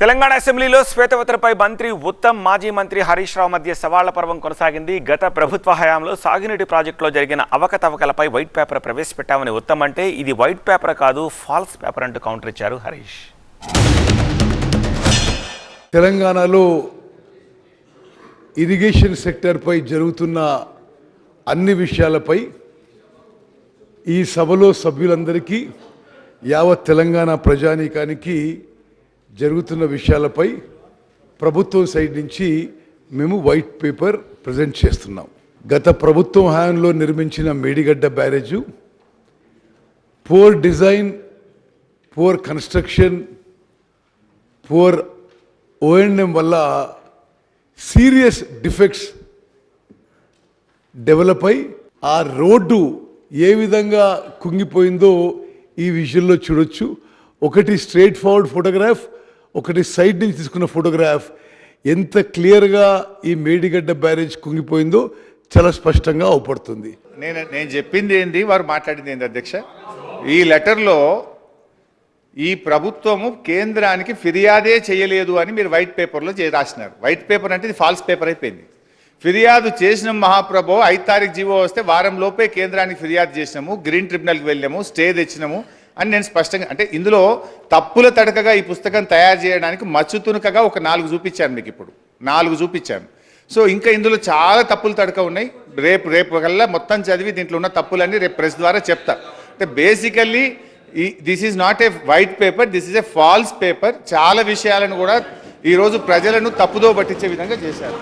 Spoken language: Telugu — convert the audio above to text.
తెలంగాణ అసెంబ్లీలో శ్వేతపత్రపై మంత్రి ఉత్తమ్ మాజీ మంత్రి హరీష్ రావు మధ్య సవాళ్ల పర్వం కొనసాగింది. గత ప్రభుత్వ హయాంలో సాగునీటి ప్రాజెక్టులో జరిగిన అవకతవకలపై వైట్ పేపర్ ప్రవేశపెట్టామని ఉత్తమ్ అంటే ఇది వైట్ పేపర్ కాదు ఫాల్స్ పేపర్ అంటూ కౌంటర్ ఇచ్చారు హరీష్. తెలంగాణలో ఇరిగేషన్ సెక్టర్పై జరుగుతున్న అన్ని విషయాలపై ఈ సభలో సభ్యులందరికీ యావత్ తెలంగాణ ప్రజానీకానికి జరుగుతున్న విషయాలపై ప్రభుత్వం సైడ్ నుంచి మేము వైట్ పేపర్ ప్రజెంట్ చేస్తున్నాం. గత ప్రభుత్వం హయాంలో నిర్మించిన Medigadda barrage poor design, poor construction, poor O&M వల్ల సీరియస్ డిఫెక్ట్స్ డెవలప్ అయి ఆ రోడ్డు ఏ విధంగా కుంగిపోయిందో ఈ విజువల్లో చూడొచ్చు. ఒకటి స్ట్రైట్ ఫార్వర్డ్ ఫోటోగ్రాఫ్, ఒకటి సైడ్ నుంచి తీసుకున్న ఫోటోగ్రాఫ్. ఎంత క్లియర్గా ఈ మేడిగడ్డ బ్యారేజ్ కుంగిపోయిందో చాలా స్పష్టంగా అవపడుతుంది. నేను చెప్పింది ఏంది, వారు మాట్లాడింది ఏంది అధ్యక్ష? ఈ లెటర్లో ఈ ప్రభుత్వము కేంద్రానికి ఫిర్యాదే చేయలేదు అని మీరు వైట్ పేపర్లో రాసినారు. వైట్ పేపర్ అంటే ఇది ఫాల్స్ పేపర్ అయిపోయింది. ఫిర్యాదు చేసిన మహాప్రభు 5 తారీఖు జీవో వస్తే వారం లోపే కేంద్రానికి ఫిర్యాదు చేసినాము, గ్రీన్ ట్రిబ్యునల్కి వెళ్ళాము, స్టే తెచ్చినాము అని నేను స్పష్టంగా, అంటే ఇందులో తప్పుల తడకగా ఈ పుస్తకం తయారు చేయడానికి మచ్చుతునుకగా ఒక 4 చూపించాను మీకు. ఇప్పుడు 4 చూపించాను. సో ఇంకా ఇందులో చాలా తప్పులు తడక ఉన్నాయి. రేపు కల్లా మొత్తం చదివి దీంట్లో ఉన్న తప్పులన్నీ రేపు ప్రెస్ ద్వారా చెప్తా. అంటే basically this is not a white paper, this is a falls paper. చాలా విషయాలను కూడా ఈరోజు ప్రజలను తప్పుదో పట్టించే విధంగా చేశారు.